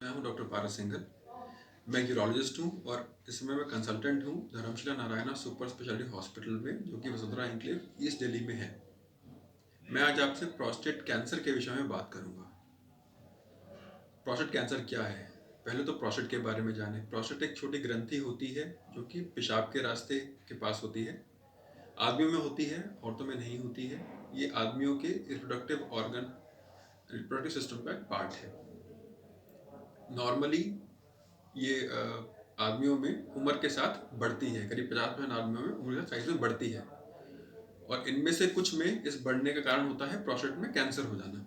मैं हूं डॉक्टर पारस सिंघल। मैं यूरोलॉजिस्ट हूं और इस समय मैं कंसल्टेंट हूं Dharamshila Narayana super speciality hospital में, जो कि वसुंधरा एन्क्लेव ईस्ट दिल्ली में है। मैं आज आपसे प्रोस्टेट कैंसर के विषय में बात करूंगा। प्रोस्टेट कैंसर क्या है? पहले तो प्रोस्टेट के बारे में जानें। प्रोस्टेट एक छोटी ग्रंथि होती है जो कि पेशाब के रास्ते के पास होती है। आदमियों में होती है, औरतों में नहीं होती है। ये आदमियों के रिप्रोडक्टिव ऑर्गन, रिप्रोडक्टिव सिस्टम का एक पार्ट है। नॉर्मली ये आदमियों में उम्र के साथ बढ़ती है। करीब 50% आदमियों में उम्र के साथ साइज में बढ़ती है और इनमें से कुछ में इस बढ़ने का कारण होता है प्रोस्टेट में कैंसर हो जाना।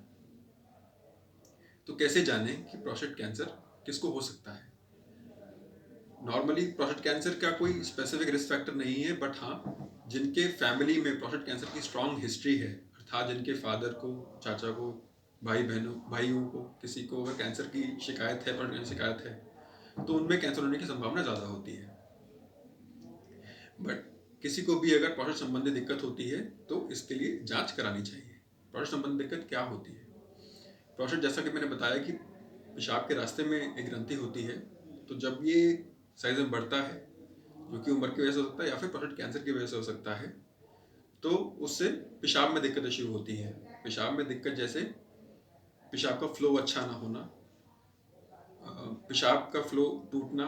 तो कैसे जानें कि प्रोस्टेट कैंसर किसको हो सकता है? नॉर्मली प्रोस्टेट कैंसर का कोई स्पेसिफिक रिस्क फैक्टर नहीं है, बट हाँ, जिनके फैमिली में प्रोस्टेट कैंसर की स्ट्रांग हिस्ट्री है, अर्थात जिनके फादर को, चाचा को, भाइयों को, किसी को अगर कैंसर की शिकायत है, प्रोस्टेट कैंसर शिकायत है, तो उनमें कैंसर होने की संभावना ज़्यादा होती है। बट किसी को भी अगर प्रोस्टेट संबंधी दिक्कत होती है तो इसके लिए जांच करानी चाहिए। प्रोस्टेट संबंधी दिक्कत क्या होती है? प्रोस्टेट, जैसा कि मैंने बताया कि पेशाब के रास्ते में एक ग्रंथि होती है, तो जब ये साइज में बढ़ता है, जो कि उम्र की वजह से हो सकता है या फिर प्रोस्टेट कैंसर की वजह से हो सकता है, तो उससे पेशाब में दिक्कतें शुरू होती है। पेशाब में दिक्कत जैसे पेशाब का फ्लो अच्छा ना होना, पेशाब का फ्लो टूटना,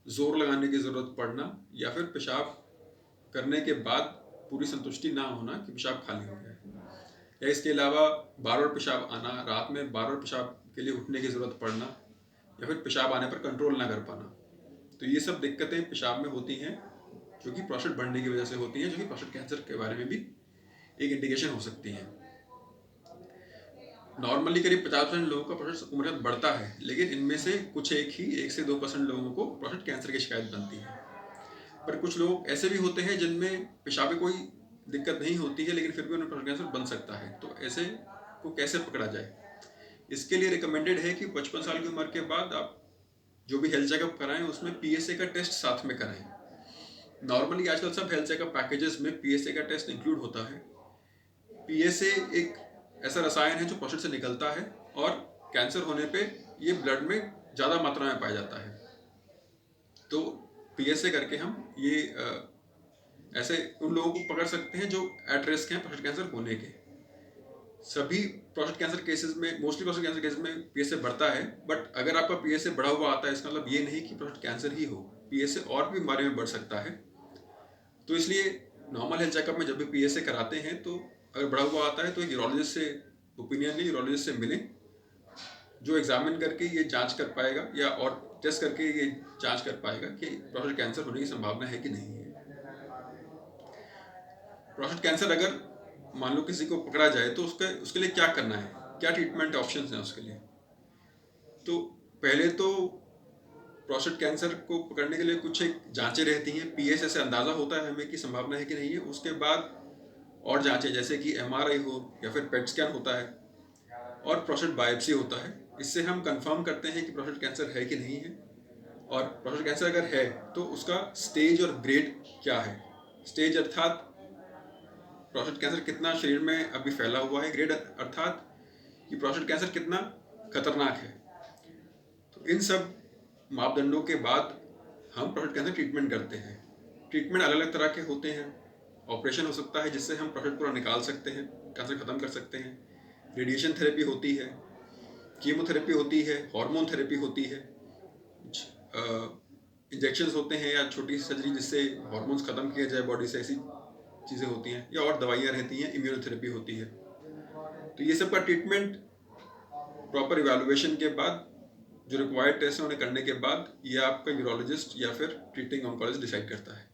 जोर लगाने की ज़रूरत पड़ना, या फिर पेशाब करने के बाद पूरी संतुष्टि ना होना कि पेशाब खाली हो गया है, या इसके अलावा बार बार पेशाब आना, रात में बार बार पेशाब के लिए उठने की ज़रूरत पड़ना, या फिर पेशाब आने पर कंट्रोल ना कर पाना। तो ये सब दिक्कतें पेशाब में होती हैं जो कि प्रोस्टेट बढ़ने की वजह से होती हैं, जो कि प्रोस्टेट कैंसर के बारे में भी एक इंडिकेशन हो सकती है। नॉर्मली करीब 50% लोगों का प्रोस्टेट उम्र के साथ बढ़ता है, लेकिन इनमें से कुछ एक से 2% लोगों को प्रोस्टेट कैंसर की शिकायत बनती है। पर कुछ लोग ऐसे भी होते हैं जिनमें पेशाब में कोई दिक्कत नहीं होती है, लेकिन फिर भी उन्हें प्रोस्टेट कैंसर बन सकता है। तो ऐसे को कैसे पकड़ा जाए? इसके लिए रिकमेंडेड है कि 55 साल की उम्र के बाद आप जो भी हेल्थ चेकअप कराएं, उसमें पीएसए का टेस्ट साथ में कराएं। नॉर्मली आजकल सब हेल्थ चेकअप पैकेजेस में पीएसए का टेस्ट इंक्लूड होता है। पीएसए एक ऐसा रसायन है जो प्रोस्टेट से निकलता है और कैंसर होने पे ये ब्लड में ज़्यादा मात्रा में पाया जाता है। तो पीएसए करके हम ये ऐसे उन लोगों को पकड़ सकते हैं जो एट रिस्क हैं प्रोस्टेट कैंसर होने के। सभी प्रोस्टेट कैंसर केसेस में, मोस्टली प्रोस्टेट कैंसर केसेस में पीएसए बढ़ता है, बट अगर आपका पीएसए बढ़ा हुआ आता है, इसका मतलब ये नहीं कि प्रोस्टेट कैंसर ही हो। पीएसए और भी बीमारी में बढ़ सकता है। तो इसलिए नॉर्मल हेल्थ चेकअप में जब भी पीएसए कराते हैं, तो अगर बढ़ा हुआ आता है तो एक यूरोलॉजिस्ट से ओपिनियन लें, यूरोलॉजिस्ट से मिलें, जो एग्जामिन करके ये जांच कर पाएगा या और टेस्ट करके ये जांच कर पाएगा कि प्रोस्टेट कैंसर होने की संभावना है कि नहीं है। प्रोस्टेट कैंसर अगर मान लो किसी को पकड़ा जाए तो उसके लिए क्या करना है, क्या ट्रीटमेंट ऑप्शंस हैं उसके लिए? तो पहले तो प्रोस्टेट कैंसर को पकड़ने के लिए कुछ एक जांचें रहती हैं। पीएसए से अंदाज़ा होता है हमें कि संभावना है कि नहीं है। उसके बाद और जांचें जैसे कि एमआरआई हो या फिर पेट स्कैन होता है और प्रोस्टेट बायोप्सी होता है। इससे हम कंफर्म करते हैं कि प्रोस्टेट कैंसर है कि नहीं है, और प्रोस्टेट कैंसर अगर है तो उसका स्टेज और ग्रेड क्या है। स्टेज अर्थात प्रोस्टेट कैंसर कितना शरीर में अभी फैला हुआ है, ग्रेड अर्थात कि प्रोस्टेट कैंसर कितना खतरनाक है। तो इन सब मापदंडों के बाद हम प्रोस्टेट कैंसर ट्रीटमेंट करते हैं। ट्रीटमेंट अलग अलग तरह के होते हैं। ऑपरेशन हो सकता है जिससे हम प्रोस्टेट पूरा निकाल सकते हैं, कैंसर खत्म कर सकते हैं। रेडिएशन थेरेपी होती है, कीमोथेरेपी होती है, हार्मोन थेरेपी होती है, कुछ इंजेक्शंस होते हैं या छोटी सी सर्जरी जिससे हार्मोन्स खत्म किया जाए बॉडी से, ऐसी चीज़ें होती हैं, या और दवाइयाँ रहती हैं, इम्यूनोथेरेपी होती है। तो ये सब का ट्रीटमेंट प्रॉपर इवैल्यूएशन के बाद, जो रिक्वायर्ड टेस्ट है उन्हें करने के बाद, ये आपका यूरोलॉजिस्ट या फिर ट्रीटिंग ऑन्कोलॉजिस्ट डिसाइड करता है।